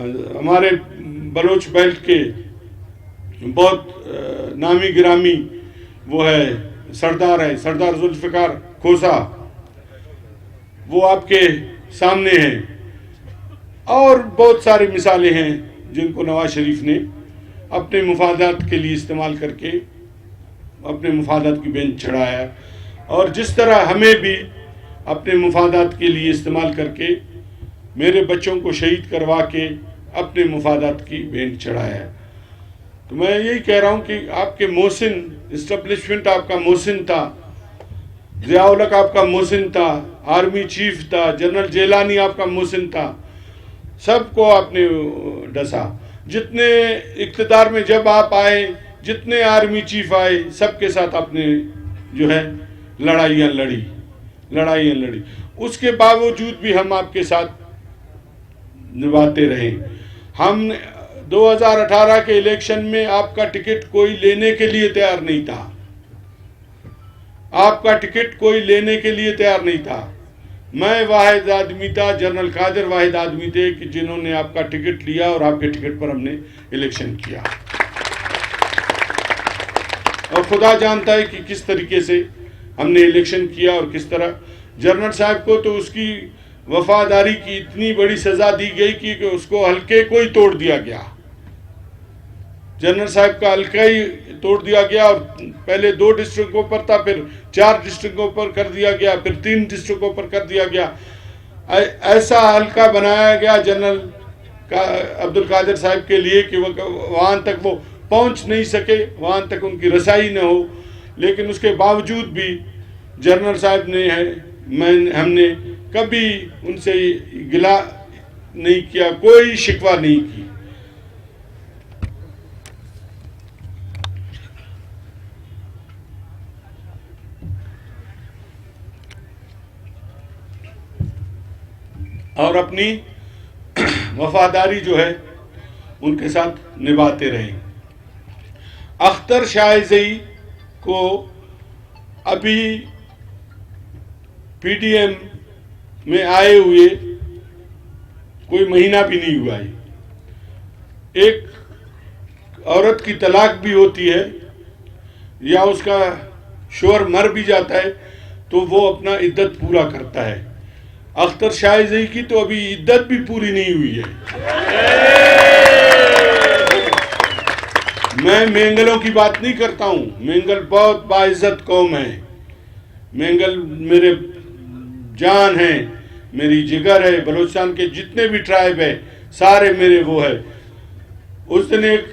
ہمارے بلوچ بیلٹ کے بہت نامی گرامی وہ ہے سردار ذوالفقار کھوسا، وہ آپ کے سامنے ہیں، اور بہت ساری مثالیں ہیں جن کو نواز شریف نے اپنے مفادات کے لیے استعمال کر کے اپنے مفادات کی بینچ چڑھایا، اور جس طرح ہمیں بھی اپنے مفادات کے لیے استعمال کر کے میرے بچوں کو شہید کروا کے اپنے مفادات کی بینچ چڑھایا۔ تو میں یہی کہہ رہا ہوں کہ آپ کے محسن، اسٹیبلشمنٹ آپ کا محسن تھا، ضیاء الحق آپ کا محسن تھا، آرمی چیف تھا، جنرل جیلانی آپ کا محسن تھا، سب کو آپ نے ڈسا۔ جتنے اقتدار میں جب آپ آئے، جتنے آرمی چیف آئے، سب کے ساتھ آپ نے جو ہے لڑائیاں لڑی۔ اس کے باوجود بھی ہم آپ کے ساتھ نبھاتے رہے۔ ہم 2018 کے الیکشن میں آپ کا ٹکٹ کوئی لینے کے لیے تیار نہیں تھا، آپ کا ٹکٹ کوئی لینے کے لیے تیار نہیں تھا۔ میں واحد آدمی تھا، جنرل قادر واحد آدمی تھے کہ جنہوں نے آپ کا ٹکٹ لیا، اور آپ کے ٹکٹ پر ہم نے الیکشن کیا، اور خدا جانتا ہے کہ کس طریقے سے ہم نے الیکشن کیا، اور کس طرح جنرل صاحب کو تو اس کی وفاداری کی اتنی بڑی سزا دی گئی کہ اس کو حلقے کو ہی توڑ دیا گیا، جنرل صاحب کا حلقہ ہی توڑ دیا گیا، اور پہلے 2 ڈسٹرکٹوں پر تھا، پھر 4 ڈسٹرکٹوں پر کر دیا گیا، پھر 3 ڈسٹرکٹوں پر کر دیا گیا۔ ایسا حلقہ بنایا گیا جنرل عبد القادر صاحب کے لیے کہ وہاں تک وہ پہنچ نہیں سکے، وہاں تک ان کی رسائی نہ ہو، لیکن اس کے باوجود بھی جنرل صاحب نے ہم نے کبھی ان سے گلہ نہیں کیا، کوئی شکوہ نہیں کی۔ اور اپنی وفاداری جو ہے ان کے ساتھ نبھاتے رہے۔ اختر شاہزئی کو ابھی پی ڈی ایم میں آئے ہوئے کوئی مہینہ بھی نہیں ہوا ہے۔ ایک عورت کی طلاق بھی ہوتی ہے یا اس کا شوہر مر بھی جاتا ہے تو وہ اپنا عدت پورا کرتا ہے۔ اختر شاہزئی کی تو ابھی عدت بھی پوری نہیں ہوئی ہے۔ میں مینگلوں کی بات نہیں کرتا ہوں، مینگل بہت باعزت قوم ہے، مینگل میرے جان ہیں، میری جگر ہے، بلوچستان کے جتنے بھی ٹرائب ہیں سارے میرے وہ ہے۔ اس دن ایک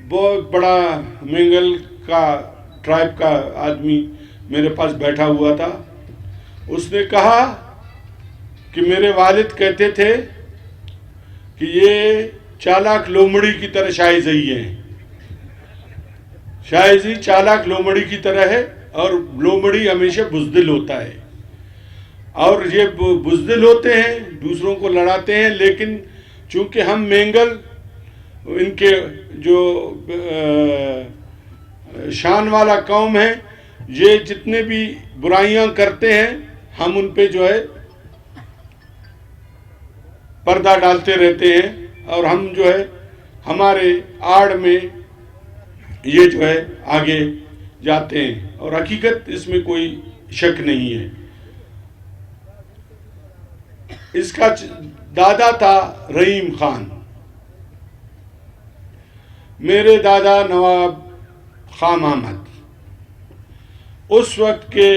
بہت بڑا مینگل کا ٹرائب کا آدمی میرے پاس بیٹھا ہوا تھا، اس نے کہا کہ میرے والد کہتے تھے کہ یہ چالاک لومڑی کی طرح شاہزئی ہے، شاہزئی چالاک لومڑی کی طرح ہے، اور لومڑی ہمیشہ بزدل ہوتا ہے، اور یہ بزدل ہوتے ہیں، دوسروں کو لڑاتے ہیں، لیکن چونکہ ہم مینگل ان کے جو شان والا قوم ہے، یہ جتنے بھی برائیاں کرتے ہیں ہم ان پہ جو ہے پردہ ڈالتے رہتے ہیں، اور ہم جو ہے ہمارے آڑ میں یہ جو ہے آگے جاتے ہیں، اور حقیقت اس میں کوئی شک نہیں ہے۔ اس کا دادا تھا رحیم خان، میرے دادا نواب خان محمد، اس وقت کے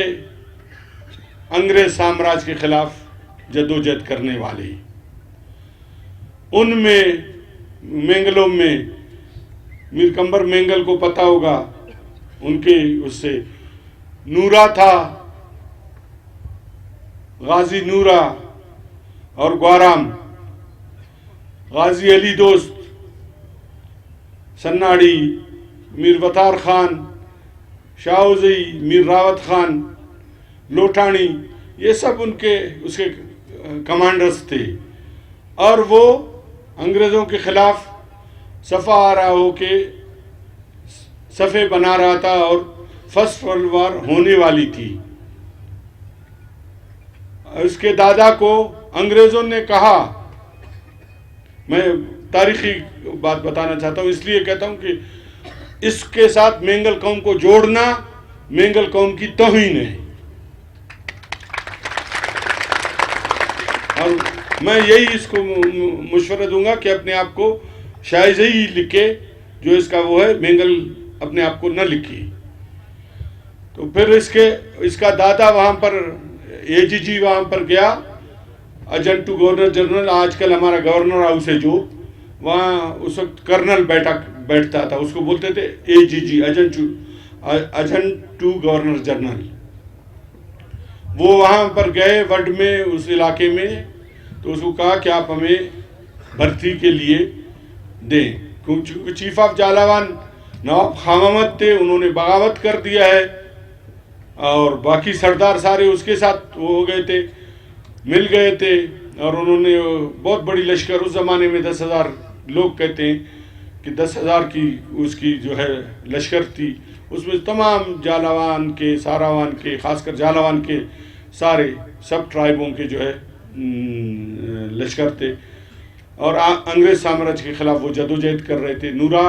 انگریز سامراج کے خلاف جدوجہد کرنے والے، ان میں مینگلوں میں میر کمبر مینگل کو پتہ ہوگا، ان کے اس سے نورا تھا، غازی نورا، اور گوارام، غازی علی دوست، سناڑی، میر وطار خان، شاہوزئی، میر راوت خان، لوٹھانی، یہ سب ان کے اس کے کمانڈرز تھے، اور وہ انگریزوں کے خلاف صفا آرا ہو کے صفے بنا رہا تھا، اور فرسٹ ورلڈ وار ہونے والی تھی۔ اس کے دادا کو انگریزوں نے کہا میں تاریخی بات بتانا چاہتا ہوں، اس لیے کہتا ہوں کہ اس کے ساتھ مینگل قوم کو جوڑنا مینگل قوم کی توہین ہے. اور میں یہی اس کو مشورہ دوں گا کہ اپنے آپ کو شائزئی لکھے، جو اس کا وہ ہے مینگل اپنے آپ کو نہ لکھی. تو پھر اس کا دادا وہاں پر اے جی جی وہاں پر گیا، ایجنٹ ٹو گورنر جنرل، آج کل ہمارا گورنر ہاؤس ہے جو، وہاں اس وقت کرنل بیٹھتا تھا، اس کو بولتے تھے اے جی جی، ایجنٹ ٹو گورنر جنرل. وہ وہاں پر گئے وڈ میں، اس علاقے میں، تو اس کو کہا کہ آپ ہمیں بھرتی کے لیے دیں، کیونکہ چیف آف جالاوان نواب خان محمد تھے، انہوں نے بغاوت کر دیا ہے، اور باقی سردار سارے اس کے ساتھ وہ ہو گئے تھے، مل گئے تھے، اور انہوں نے بہت بڑی لشکر، اس زمانے میں 10,000 لوگ کہتے ہیں کہ 10,000 کی اس کی جو ہے لشکر تھی، اس میں تمام جالاوان کے، ساراوان کے، خاص کر جالاوان کے سارے سب ٹرائبوں کے جو ہے لشکر تھے، اور انگریز سامراج کے خلاف وہ جدوجہد کر رہے تھے. نورا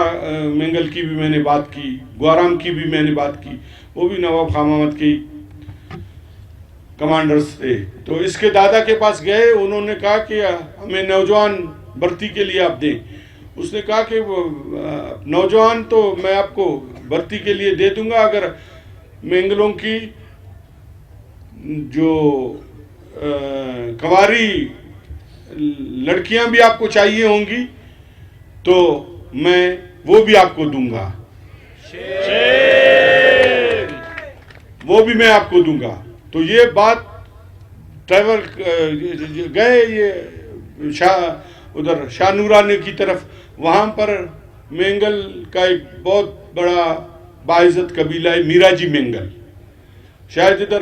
مینگل کی بھی میں نے بات کی، گوارام کی بھی میں نے بات کی، وہ بھی نواب خان محمد کی کمانڈرز تھے. تو اس کے دادا کے پاس گئے، انہوں نے کہا کہ ہمیں نوجوان بھرتی کے لیے آپ دیں. اس نے کہا کہ نوجوان تو میں آپ کو بھرتی کے لیے دے دوں گا، اگر مینگلوں کی جو کنواری لڑکیاں بھی آپ کو چاہیے ہوں گی تو میں وہ بھی آپ کو دوں گا، وہ بھی میں آپ کو دوں گا. تو یہ بات ٹریول گئے یہ ادھر شاہ نورانے کی طرف، وہاں پر مینگل کا ایک بہت بڑا باعزت قبیلہ ہے میراجی مینگل، شاید ادھر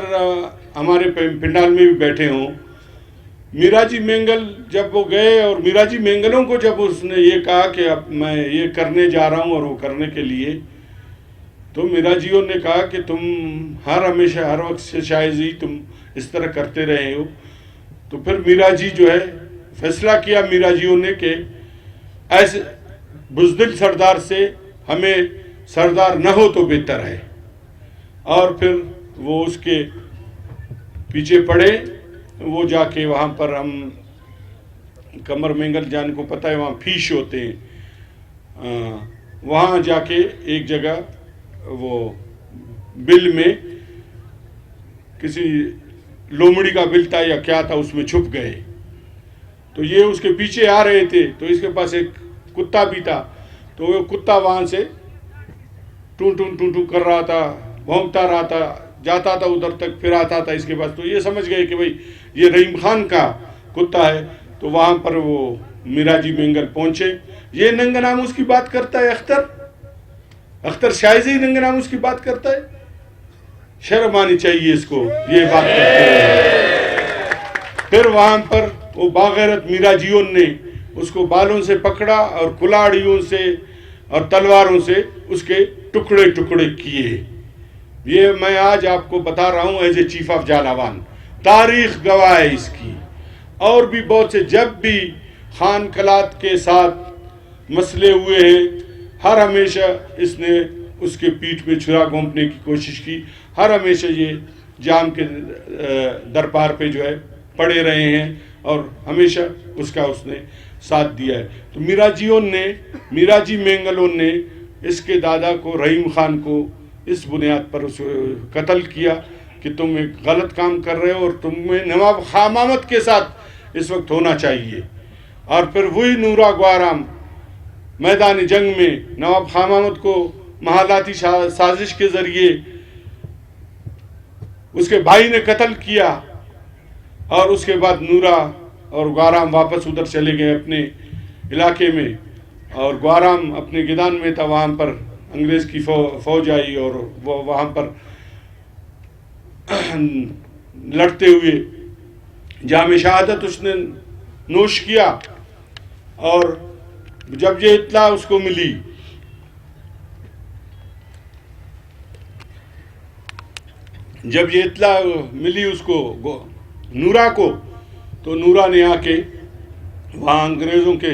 ہمارے پنڈال میں بھی بیٹھے ہوں. میراجی مینگل جب وہ گئے، اور میراجی مینگلوں کو جب اس نے یہ کہا کہ اب میں یہ کرنے جا رہا ہوں، اور وہ کرنے کے لیے، تو میراجیوں نے کہا کہ تم ہمیشہ ہر وقت سے شائزی تم اس طرح کرتے رہے ہو. تو پھر میراجی جو ہے فیصلہ کیا میراجیوں نے کہ ایسے بزدل سردار سے ہمیں سردار نہ ہو تو بہتر ہے. اور پھر وہ اس کے پیچھے پڑے، وہ جا کے وہاں پر ہم کمر مینگل جان کو پتہ ہے وہاں فیش ہوتے ہیں، وہاں جا کے ایک جگہ وہ بل میں کسی لومڑی کا بل تھا یا کیا تھا، اس میں چھپ گئے. تو یہ اس کے پیچھے آ رہے تھے، تو اس کے پاس ایک کتا بھی تھا، تو وہ کتا وہاں سے ٹون ٹون ٹون ٹون کر رہا تھا، بھونکتا رہا تھا، جاتا تھا ادھر تک، پھر آتا تھا اس کے پاس. تو یہ سمجھ گئے کہ بھئی یہ رحیم خان کا کتا ہے. تو وہاں پر وہ میراجی مینگل پہنچے. یہ ننگ نام اس کی بات کرتا ہے، اختر شائزی ننگ نام اس کی بات کرتا ہے. شرم آنی چاہیے اس کو یہ بات کرتے ہیں. پھر وہاں پر وہ باغیرت میراجیوں نے اس کو بالوں سے پکڑا اور کلاڑیوں سے اور تلواروں سے اس کے ٹکڑے ٹکڑے کیے. یہ میں آج آپ کو بتا رہا ہوں ایز اے چیف آف جالاوان، تاریخ گواہ ہے اس کی. اور بھی بہت سے جب بھی خان کلات کے ساتھ مسئلے ہوئے ہیں، ہر ہمیشہ اس نے اس کے پیٹھ پہ چھرا گھونپنے کی کوشش کی. ہر ہمیشہ یہ جام کے دربار پہ جو ہے پڑے رہے ہیں، اور ہمیشہ اس کا اس نے ساتھ دیا ہے. تو میراجی مینگلوں نے اس کے دادا کو، رحیم خان کو، اس بنیاد پر اس قتل کیا کہ تم ایک غلط کام کر رہے ہو، اور تمہیں نواب خان محمد کے ساتھ اس وقت ہونا چاہیے. اور پھر وہی نورا گوارام میدان جنگ میں نواب خان محمد کو محالاتی سازش کے ذریعے اس کے بھائی نے قتل کیا، اور اس کے بعد نورا اور گوارام واپس ادھر چلے گئے اپنے علاقے میں. اور گوارام اپنے گدان میں تھا، وہاں پر انگریز کی فوج آئی، اور وہ وہاں پر لڑتے ہوئے جام شہادت اس نے نوش کیا. اور جب یہ اطلاع اس کو ملی، اس کو نورا کو، تو نورا نے آ کے وہاں انگریزوں کے